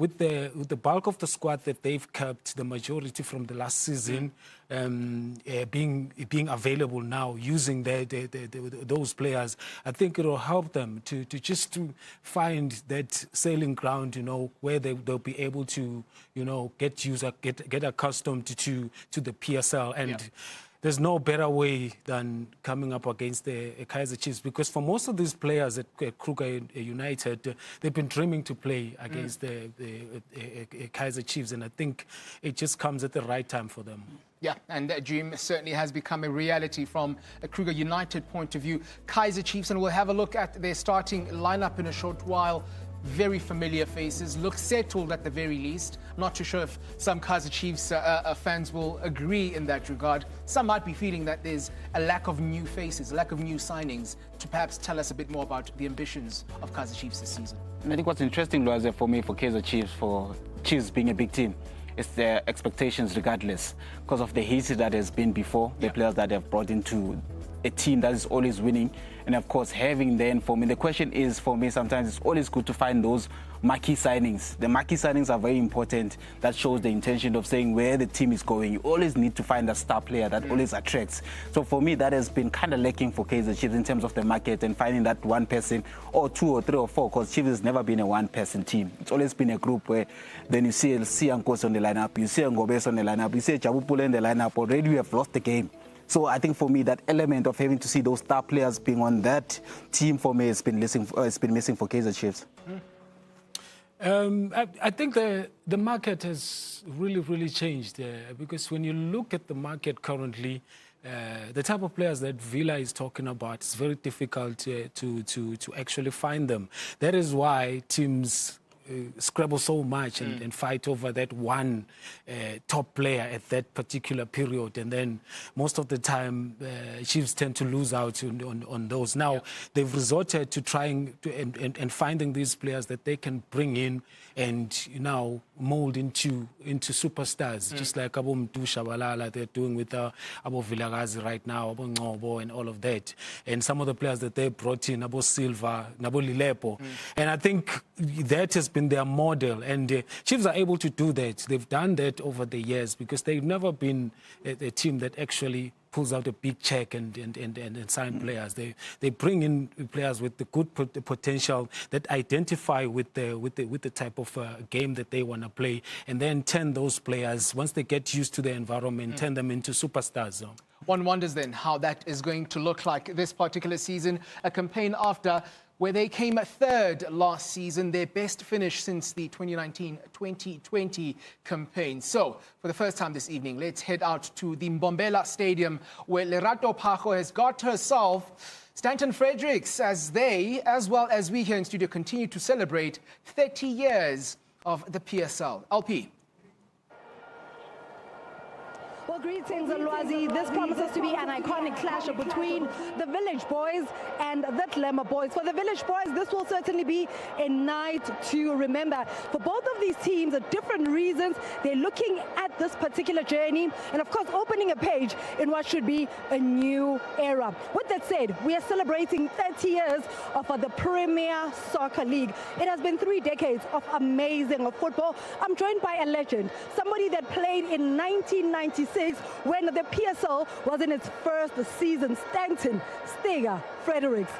with the bulk of the squad that they've kept, the majority from the last season, being available now, using those players, I think it will help them to find that sailing ground, where they'll be able to, get accustomed to the PSL. And there's no better way than coming up against the Kaizer Chiefs, because for most of these players at Kruger United, they've been dreaming to play against the Kaizer Chiefs, and I think it just comes at the right time for them. Yeah, and that dream certainly has become a reality from a Kruger United point of view. Kaizer Chiefs, and we'll have a look at their starting lineup in a short while. Very familiar faces, look settled at the very least. Not too sure if some Kaizer Chiefs fans will agree in that regard. Some might be feeling that there's a lack of new faces, a lack of new signings. To perhaps tell us a bit more about the ambitions of Kaizer Chiefs this season. And I think what's interesting, Loaze, for me, for Kaizer Chiefs, for Chiefs being a big team, it's their expectations regardless, because of the history that has been before, the players that have brought into a team that is always winning. And of course, having then, for me, the question is, for me, sometimes it's always good to find those marquee signings. The marquee signings are very important. That shows the intention of saying where the team is going. You always need to find a star player that always attracts. So for me, that has been kind of lacking for Kaizer Chiefs in terms of the market and finding that one person or two or three or four, because Chiefs has never been a one-person team. It's always been a group where then you see Amakhosi on the lineup, you see Ngobes on the lineup, you see Jabupule in the lineup. Already we have lost the game. So I think for me, that element of having to see those star players being on that team, for me, has been missing for Kaizer Chiefs. I think the market has really changed, because when you look at the market currently, the type of players that Villa is talking about, it's very difficult to actually find them. That is why teams scrabble so much and fight over that one top player at that particular period, and then most of the time Chiefs tend to lose out on those. Now they've resorted to trying to and finding these players that they can bring in and now mold into superstars, just like Abo Mtu Shabalala they're doing with Abo Vilakazi right now, Abo Ngobo and all of that, and some of the players that they brought in, Abo Silva, Abo Lilepo, and I think that has been their model, and Chiefs are able to do that. They've done that over the years because they've never been a team that actually pulls out a big check and sign players. They bring in players with the good potential that identify with the type of game that they want to play, and then turn those players, once they get used to the environment, turn them into superstars. One wonders then how that is going to look like this particular season, a campaign after where they came third last season, their best finish since the 2019-2020 campaign. So, for the first time this evening, let's head out to the Mbombela Stadium, where Lerato Phago has got herself Stanton Fredericks, as they, as well as we here in studio, continue to celebrate 30 years of the PSL. LP. Well, greetings, Lwazi. This promises to be an iconic clash between the Village Boys and the Glamour Boys. For the Village Boys, this will certainly be a night to remember. For both of these teams, at different reasons, they're looking at this particular journey and, of course, opening a page in what should be a new era. With that said, we are celebrating 30 years of the Premier Soccer League. It has been 3 decades of amazing football. I'm joined by a legend, somebody that played in 1996 when the PSL was in its first season, Stanton Fredericks.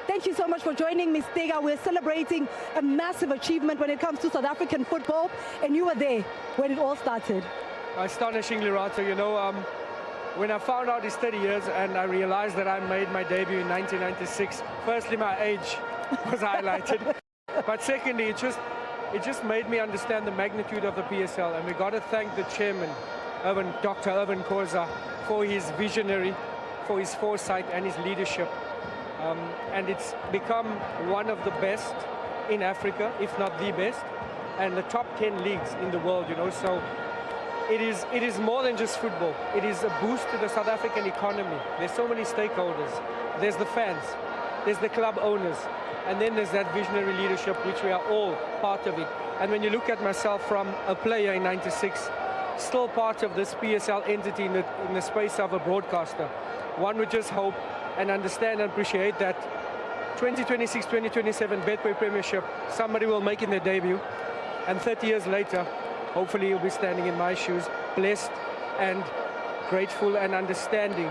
Thank you so much for joining me, Stega. We're celebrating a massive achievement when it comes to South African football, and you were there when it all started. Astonishingly, Rato. You know, when I found out it's 30 years and I realized that I made my debut in 1996, firstly, my age was highlighted. But secondly, it just made me understand the magnitude of the PSL, and we got to thank the chairman, Dr. Irvin Khoza, for his visionary, for his foresight and his leadership. And it's become one of the best in Africa, if not the best, and the top 10 leagues in the world, you know. So it is more than just football. It is a boost to the South African economy. There's so many stakeholders. There's the fans, there's the club owners, and then there's that visionary leadership, which we are all part of it. And when you look at myself from a player in 96, still part of this PSL entity in the space of a broadcaster, one would just hope and understand and appreciate that 2026, 2027 Betway Premiership, somebody will make in their debut. And 30 years later, hopefully he'll be standing in my shoes, blessed and grateful and understanding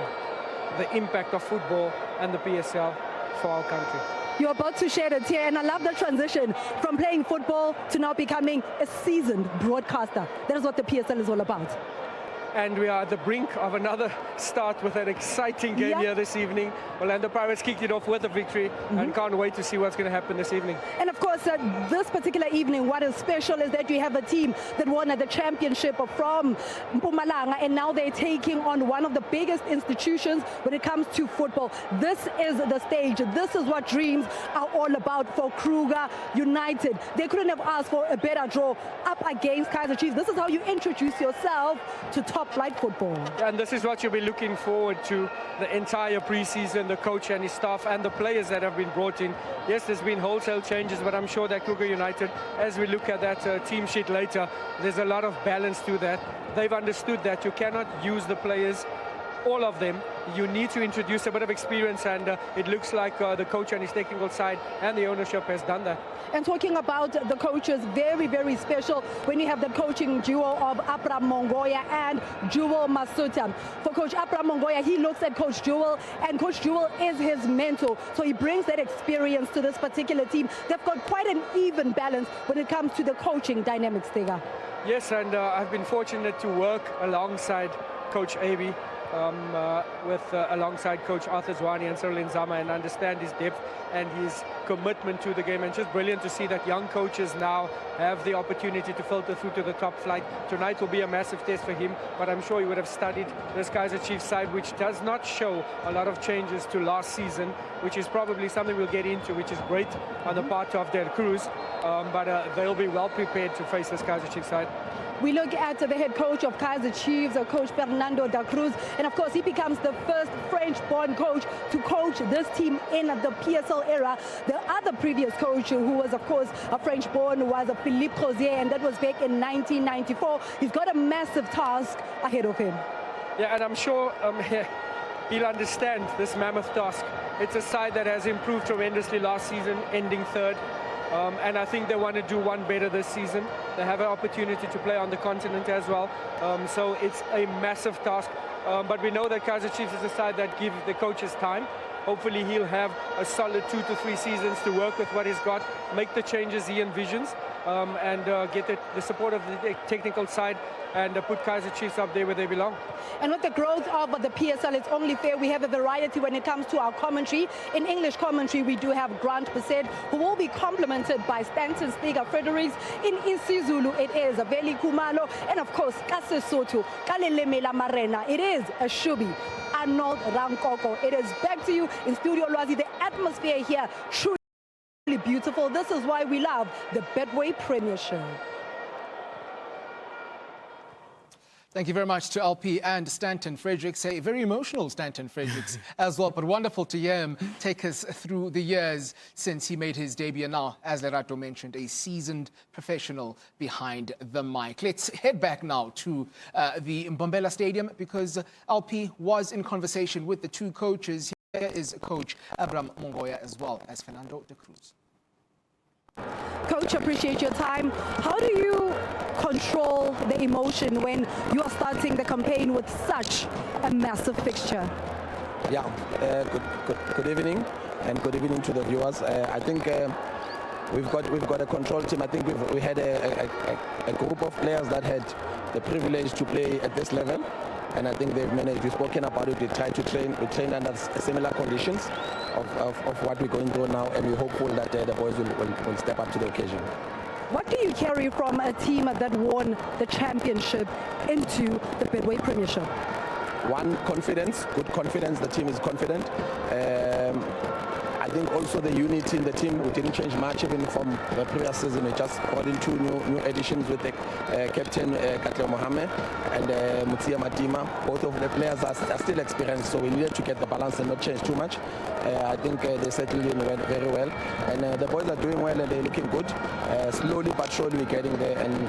the impact of football and the PSL for our country. You're about to shed a tear, and I love the transition from playing football to now becoming a seasoned broadcaster. That is what the PSL is all about. And we are at the brink of another start with an exciting game here this evening. Orlando Pirates kicked it off with a victory and can't wait to see what's going to happen this evening. And of course, this particular evening, what is special is that you have a team that won the championship from Mpumalanga, and now they're taking on one of the biggest institutions when it comes to football. This is the stage. This is what dreams are all about for Kruger United. They couldn't have asked for a better draw up against Kaizer Chiefs. This is how you introduce yourself to top flight football. And this is what you'll be looking forward to the entire preseason, the coach and his staff and the players that have been brought in. Yes, there's been wholesale changes, but I'm sure that Kruger United, as we look at that team sheet later, there's a lot of balance to that. They've understood that you cannot use the players, all of them. You need to introduce a bit of experience, and it looks like the coach and his technical side and the ownership has done that. And talking about the coaches, very, very special when you have the coaching duo of Abraham Mongoya and Jewel Masuta. For Coach Abraham Mongoya, he looks at Coach Jewel, and Coach Jewel is his mentor. So he brings that experience to this particular team. They've got quite an even balance when it comes to the coaching dynamics, Tega. Yes, and I've been fortunate to work alongside Coach Aby, alongside Coach Arthur Zwane and Cyril Nzama, and understand his depth and his commitment to the game. And just brilliant to see that young coaches now have the opportunity to filter through to the top flight. Tonight will be a massive test for him, but I'm sure he would have studied this Kaizer Chiefs side, which does not show a lot of changes to last season, which is probably something we'll get into, which is great on the part of their Cruz, but they'll be well prepared to face this Kaizer Chiefs side. We look at the head coach of Kaizer Chiefs, Coach Fernando da Cruz, and of course he becomes the first French-born coach to coach this team in the PSL era. The other previous coach, who was of course a French-born, was Philippe Crozier, and that was back in 1994. He's got a massive task ahead of him. Yeah, and I'm sure he'll understand this mammoth task. It's a side that has improved tremendously last season, ending third. And I think they want to do one better this season. They have an opportunity to play on the continent as well. So it's a massive task. But we know that Kaizer Chiefs is a side that give the coaches time. Hopefully he'll have a solid 2 to 3 seasons to work with what he's got, make the changes he envisions, and get the support of the technical side, and put Kaizer Chiefs up there where they belong. And with the growth of the PSL, it's only fair we have a variety when it comes to our commentary. In English commentary, we do have Grant Bissett, who will be complemented by Stanton Stiga Fredericks. In isiZulu, it is Veli Kumalo, and of course, Kasesotho, Kaleleme La Marena. It is a Shubi, Arnold Rankoko. It is back to you in Studio Lwazi. The atmosphere here, truly beautiful. This is why we love the Betway Premiership. Thank you very much to LP and Stanton Fredericks, a very emotional Stanton Fredericks as well, but wonderful to hear him take us through the years since he made his debut. Now, as Lerato mentioned, a seasoned professional behind the mic. Let's head back now to the Mbombela Stadium, because LP was in conversation with the two coaches. Here is Coach Abraham Mongoya as well as Fernando da Cruz. Coach, appreciate your time. How do you control the emotion when you are starting the campaign with such a massive fixture? Yeah, good evening, and good evening to the viewers. I think we've got a control team. I think we had a group of players that had the privilege to play at this level, and I think they've managed. We've spoken about it. We tried to train. We trained under similar conditions of what we're going through now, and we're hopeful that the boys will step up to the occasion. What do you carry from a team that won the championship into the Betway Premiership? One, confidence, good confidence. The team is confident. I think also the unity in the team, we didn't change much even from the previous season. We just brought in 2 new additions with the captain Katleo Mohamed and Mutia Matima. Both of the players are still experienced, so we needed to get the balance and not change too much. I think they settled in very well, and the boys are doing well and they're looking good. Slowly but surely we're getting there, and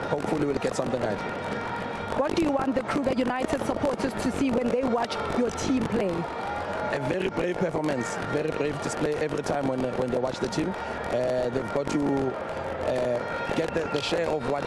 hopefully we'll get something right. What do you want the Kruger United supporters to see when they watch your team play? A very brave performance, very brave display every time when they watch the team. They've got to get the share of what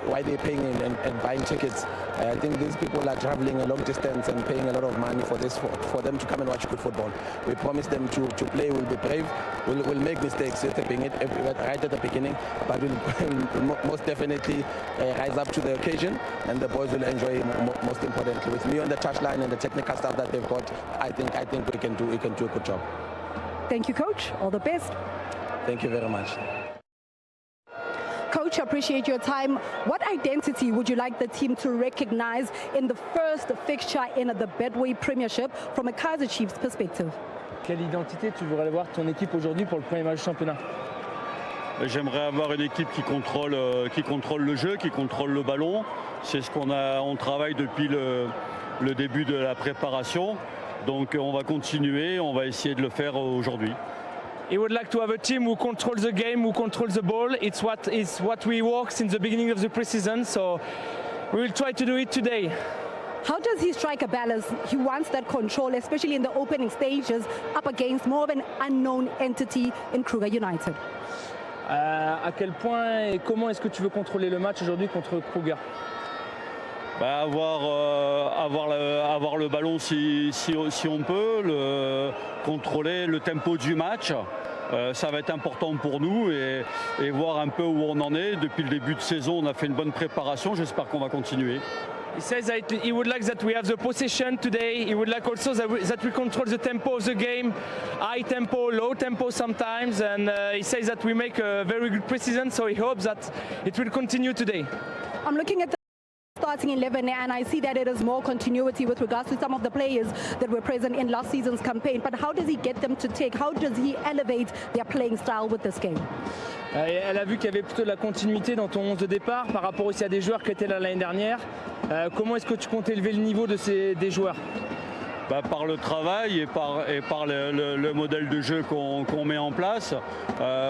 why they're paying and buying tickets. I think these people are traveling a long distance and paying a lot of money for this, for them to come and watch good football. We promise them to play, we'll be brave, we'll make mistakes right at the beginning, but we'll most definitely rise up to the occasion, and the boys will enjoy most importantly. With me on the touchline and the technical staff that they've got, I think we can do a good job. Thank you, Coach. All the best. Thank you very much. Coach, appreciate your time. What identity would you like the team to recognize in the first fixture in the Betway Premiership from a Kaizer Chiefs perspective? Quelle identité tu voudrais voir ton équipe aujourd'hui pour le premier match du championnat? J'aimerais avoir une équipe qui contrôle le jeu, qui contrôle le ballon. C'est ce on travaille depuis le début de la préparation. Donc on va continuer, on va essayer de le faire aujourd'hui. He would like to have a team who controls the game, who controls the ball. It's what we worked since the beginning of the preseason, so we will try to do it today. How does he strike a balance? He wants that control, especially in the opening stages, up against more of an unknown entity in Kruger United. À quel point et comment est-ce que tu veux contrôler le match aujourd'hui contre Kruger? Avoir le ballon si on peut, contrôler le tempo du match. Ça va être important pour nous et voir un peu où on en est. Depuis le début de saison, on a fait une bonne préparation. J'espère qu'on va continuer. He says that he would like that we have the possession today. He would like also that we control the tempo of the game, high tempo, low tempo sometimes. And he says that we make a very good preseason, so he hopes that it will continue today. I'm looking at the starting 11, and I see that it is more continuity with regards to some of the players that were present in last season's campaign. But how does he get them to take? How does he elevate their playing style with this game? Elle a vu qu'il y avait plutôt de la continuité dans ton 11 de départ par rapport aussi à des joueurs qui étaient là l'année dernière. Comment est-ce que tu comptes élever le niveau des joueurs? Par le travail et par le modèle de jeu qu'on met en place.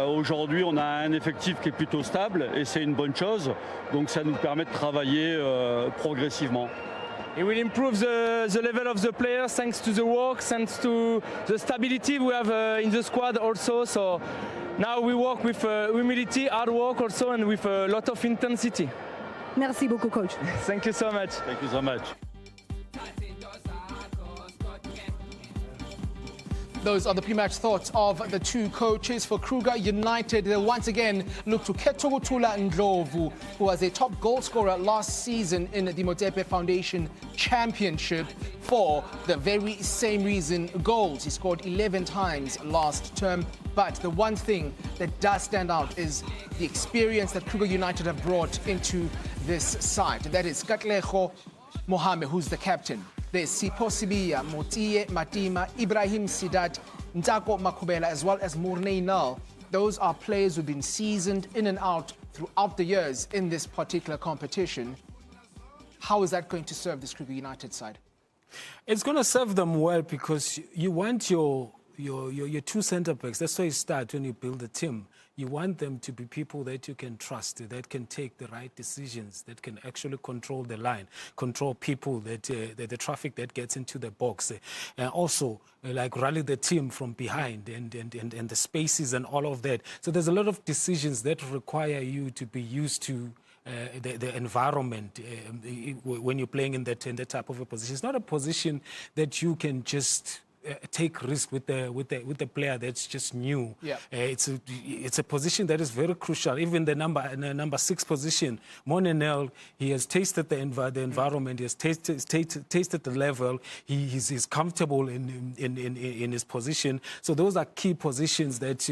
Aujourd'hui, on a un effectif qui est plutôt stable et c'est une bonne chose. Donc ça nous permet de travailler progressivement. It will improve the level of the players thanks to the work, thanks to the stability we have in the squad also. So now we work with humility, hard work also, and with a lot of intensity. Merci beaucoup, Coach. Thank you so much. Thank you so much. Those are the pre-match thoughts of the two coaches for Kruger United. They'll once again look to Ketogutula Ndlovu, who was a top goal scorer last season in the Motepe Foundation Championship for the very same reason, goals. He scored 11 times last term. But the one thing that does stand out is the experience that Kruger United have brought into this side. That is Katlego Mohammed, who's the captain. There's Sipho Sibiya, Motiye Matima, Ibrahim Sidat, Ntako Makhubela, as well as Mornay Nal. Those are players who've been seasoned in and out throughout the years in this particular competition. How is that going to serve this Kruger United side? It's going to serve them well because you want your two centre-backs. That's why you start when you build a team. You want them to be people that you can trust, that can take the right decisions, that can actually control the line, control people, that the traffic that gets into the box. And also, like rally the team from behind and the spaces and all of that. So there's a lot of decisions that require you to be used to the environment when you're playing in that type of a position. It's not a position that you can just take risk with the player that's just new. Yeah. It's a position that is very crucial. Even the number 6 position, Monenel, he has tasted the environment. He has tasted the level. He's comfortable in his position. So those are key positions that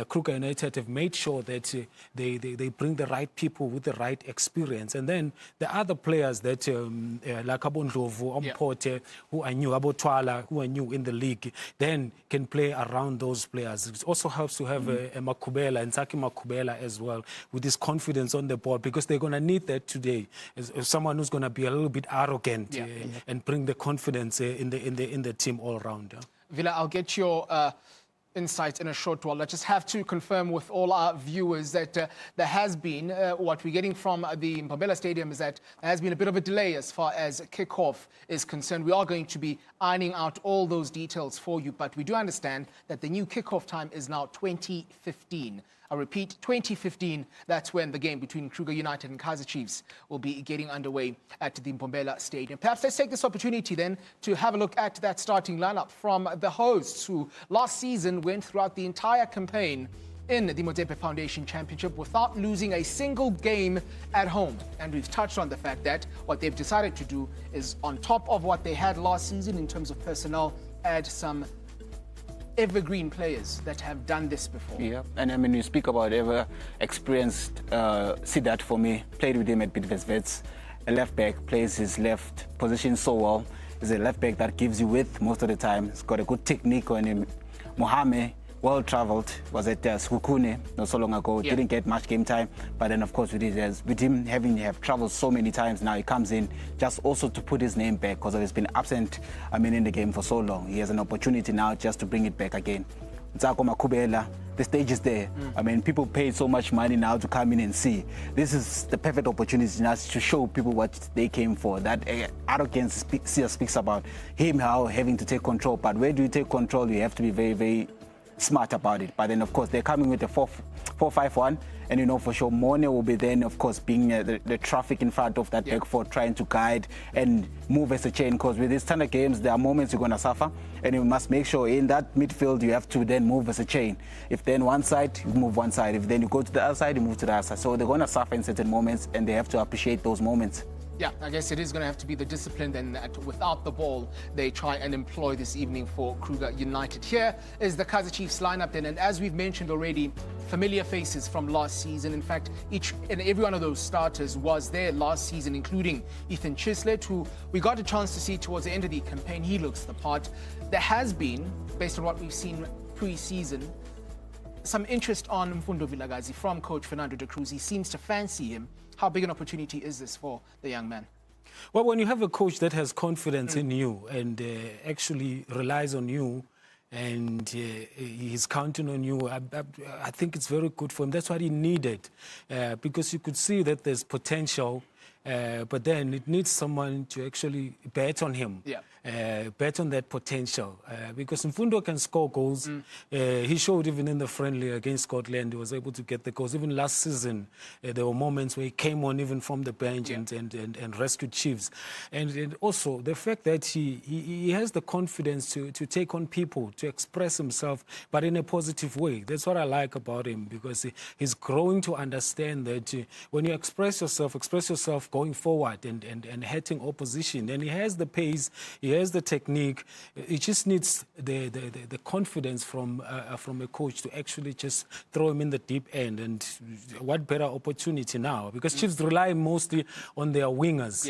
Kruger United have made sure that they bring the right people with the right experience. And then the other players that like Abondlovu, Ompote, who are new, Abotwala, who are new in the league, then can play around those players. It also helps to have a Makhubela and Saki Makhubela as well with his confidence on the ball, because they're going to need that today. As someone who's going to be a little bit arrogant and bring the confidence in the team all around. Villa, I'll get your insights in a short while. I just have to confirm with all our viewers that there has been, what we're getting from the Mbombela Stadium is that there has been a bit of a delay as far as kickoff is concerned. We are going to be ironing out all those details for you, but we do understand that the new kickoff time is now 20:15. I repeat, 20:15, that's when the game between Kruger United and Kaizer Chiefs will be getting underway at the Mbombela Stadium. Perhaps let's take this opportunity then to have a look at that starting lineup from the hosts who last season went throughout the entire campaign in the Motsepe Foundation Championship without losing a single game at home. And we've touched on the fact that what they've decided to do is, on top of what they had last season in terms of personnel, add some evergreen players that have done this before. Yeah, and I mean, you speak about ever experienced Sidat for me, played with him at Betway. A left back, plays his left position so well. He's a left back that gives you width most of the time. He's got a good technique on him. Mohamed, well traveled, was at Skukune not so long ago, didn't get much game time, but then of course with him having traveled so many times now, he comes in just also to put his name back because he's been absent, I mean, in the game for so long. He has an opportunity now just to bring it back again. Ntsako Makhubela, the stage is there. I mean, people paid so much money now to come in and see. This is the perfect opportunity now to show people what they came for. That arrogance speaks about him how having to take control, but where do you take control? You have to be very, very smart about it. But then of course they're coming with a 4-5-1, and you know for sure Mone will be then of course being the traffic in front of that back four, trying to guide and move as a chain, because with these kind of games there are moments you're going to suffer, and you must make sure in that midfield you have to then move as a chain. If then one side, you move one side. If then you go to the other side, you move to the other side. So they're going to suffer in certain moments, and they have to appreciate those moments. Yeah, I guess it is going to have to be the discipline then that without the ball they try and employ this evening for Kruger United. Here is the Kaizer Chiefs lineup then, and as we've mentioned already, familiar faces from last season. In fact, each and every one of those starters was there last season, including Ethan Chislet, who we got a chance to see towards the end of the campaign. He looks the part. There has been, based on what we've seen pre-season, some interest on Mfundo Vilakazi from coach Fernando de Cruz. He seems to fancy him. How big an opportunity is this for the young man? Well, when you have a coach that has confidence in you and actually relies on you and he's counting on you, I think it's very good for him. That's what he needed, because you could see that there's potential, but then it needs someone to actually bet on him. Bet on that potential, because Mfundo can score goals. He showed even in the friendly against Scotland, he was able to get the goals. Even last season, there were moments where he came on even from the bench and rescued Chiefs. And also the fact that he has the confidence to take on people, to express himself, but in a positive way. That's what I like about him, because he's growing to understand that when you express yourself going forward and hitting opposition, and he has the pace, he has the technique. It just needs the confidence from a coach to actually just throw him in the deep end. And what better opportunity now? Because Chiefs rely mostly on their wingers,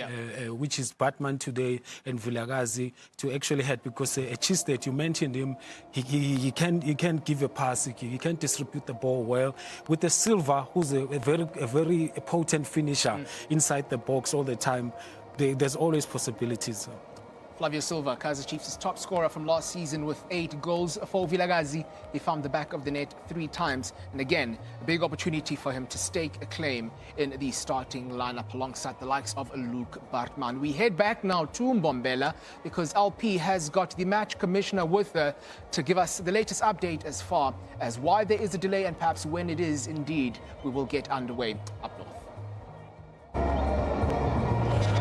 which is Batman today and Vilakazi, to actually head. Because Chislet, you mentioned him, he can give a pass, he can distribute the ball well. With the Silva, who's a very potent finisher inside the box all the time, there's always possibilities. Flavio Silva, Kaizer Chiefs' top scorer from last season with 8 goals. For Vilakazi, he found the back of the net 3 times. And again, a big opportunity for him to stake a claim in the starting lineup alongside the likes of Luke Bartman. We head back now to Mbombela because LP has got the match commissioner with her to give us the latest update as far as why there is a delay and perhaps when it is indeed we will get underway up north.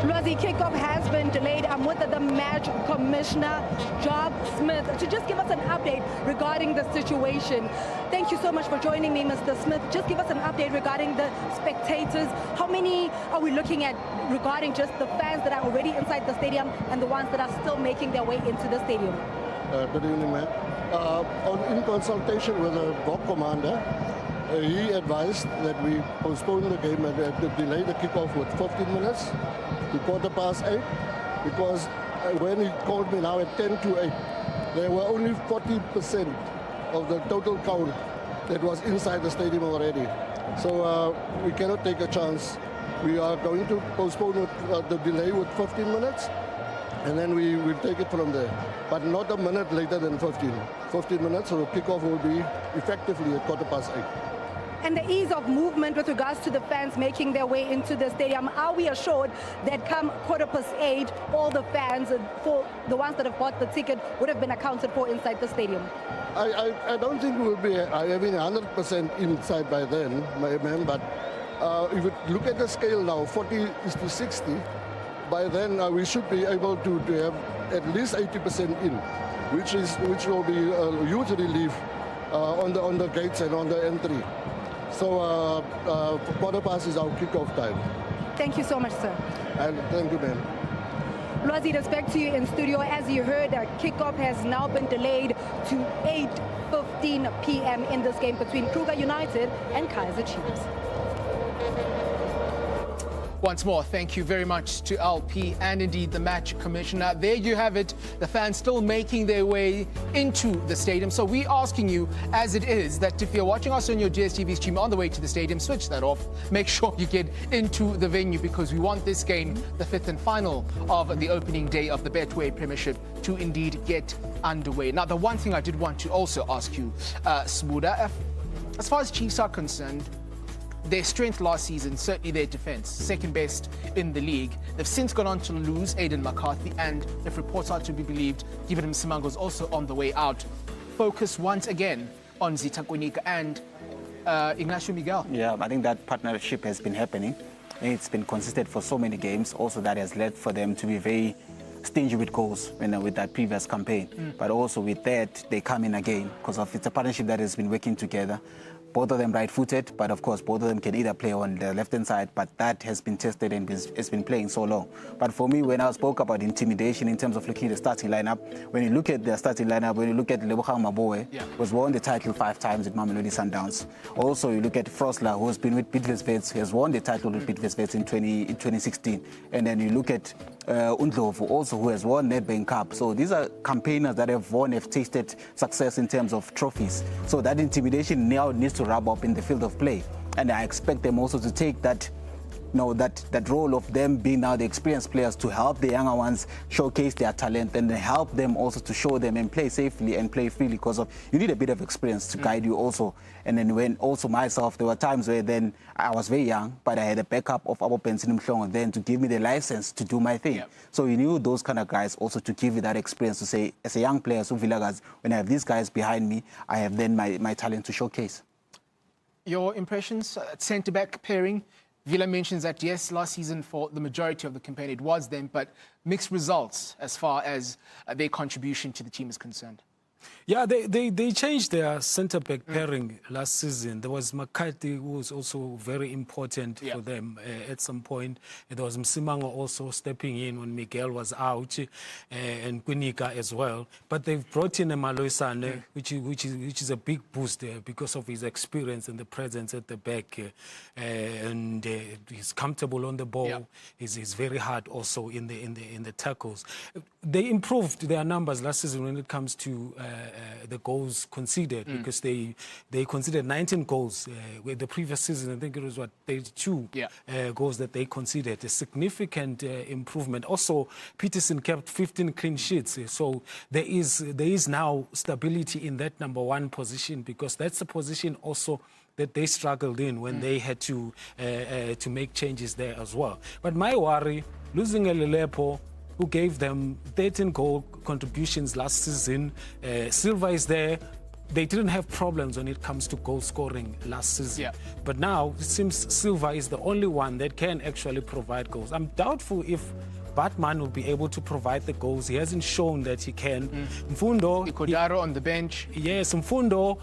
Lwazi, kickoff has been delayed. I'm with the match commissioner, Job Smith, to just give us an update regarding the situation. Thank you so much for joining me, Mr. Smith. Just give us an update regarding the spectators. How many are we looking at regarding just the fans that are already inside the stadium and the ones that are still making their way into the stadium? Good evening, ma'am. In consultation with the VOC commander, he advised that we postpone the game and delay the kickoff with 15 minutes to 8:15, because when he called me now at 8:10, there were only 40% of the total count that was inside the stadium already. So we cannot take a chance. We are going to postpone the delay with 15 minutes. and then we will take it from there. But not a minute later than 15. 15 minutes, so kickoff will be effectively at 8:15. And the ease of movement with regards to the fans making their way into the stadium, are we assured that come 8:15, all the fans, for the ones that have bought the ticket, would have been accounted for inside the stadium? I don't think we'll be having 100% inside by then, ma'am, but if you look at the scale now, 40:60, by then we should be able to have at least 80% in, which will be a huge relief on the gates and on the entry. So 8:15 is our kickoff time. Thank you so much, sir. And thank you, ma'am. Lwazi, respect to you in studio. As you heard, kickoff has now been delayed to 8:15 p.m. in this game between Kruger United and Kaizer Chiefs. Once more, thank you very much to LP and indeed the match commissioner. There you have it, the fans still making their way into the stadium. So we're asking you, as it is, that if you're watching us on your DSTV stream on the way to the stadium, switch that off. Make sure you get into the venue, because we want this game, the fifth and final of the opening day of the Betway Premiership, to indeed get underway. Now, the one thing I did want to also ask you, Smuda, as far as Chiefs are concerned, their strength last season, certainly their defense, second best in the league. They've since gone on to lose Aiden McCarthy, and if reports are to be believed, Given Msimango is also on the way out. Focus once again on Zita Konika and Ignacio Miguel. Yeah, I think that partnership has been happening. It's been consistent for so many games. Also, that has led for them to be very stingy with goals with that previous campaign. But also with that, they come in again because it's a partnership that has been working together. Both of them right-footed, but of course both of them can either play on the left-hand side, but that has been tested and has been playing so long. But for me, when I spoke about intimidation in terms of looking at the starting lineup, when you look at the starting lineup, when you look at Lebogang Maboe, was won the title 5 times with Mamelodi Sundowns. Also, you look at Frosler, who has been with Bidvest, has won the title with Bidvest in 2016. And then you look at Undlovu, also, who has won Nedbank Cup. So these are campaigners that have tasted success in terms of trophies. So that intimidation now needs to rub up in the field of play, and I expect them also to take that role of them being now the experienced players to help the younger ones showcase their talent, and help them also to show them and play safely and play freely, because you need a bit of experience to guide you also. And then when also myself, there were times where then I was very young, but I had a backup of Abo Pensini Mhlongo then to give me the license to do my thing. So you knew those kind of guys also to give you that experience to say, as a young player, so Villagas, when I have these guys behind me, I have then my talent to showcase. Your impressions at centre-back pairing? Villa mentions that, yes, last season for the majority of the campaign it was them, but mixed results as far as their contribution to the team is concerned. Yeah, they changed their centre-back pairing last season. There was McCarthy, who was also very important for them at some point. There was Msimango also stepping in when Miguel was out, and Kunika as well. But they've brought in a Maloisane, which is a big boost because of his experience and the presence at the back. And he's comfortable on the ball. He's very hard also in the tackles. They improved their numbers last season when it comes to the goals conceded, because they conceded 19 goals. With the previous season, I think it was 32 goals that they conceded. A significant improvement. Also, Peterson kept 15 clean sheets. So there is now stability in that number 1 position, because that's a position also that they struggled in when they had to make changes there as well. But my worry, losing a Lelepo, who gave them 13 goal contributions last season. Silva is there. They didn't have problems when it comes to goal scoring last season. But now it seems Silva is the only one that can actually provide goals. I'm doubtful if Batman will be able to provide the goals. He hasn't shown that he can. Mfundo, Ikodaro on the bench. Yes, Mfundo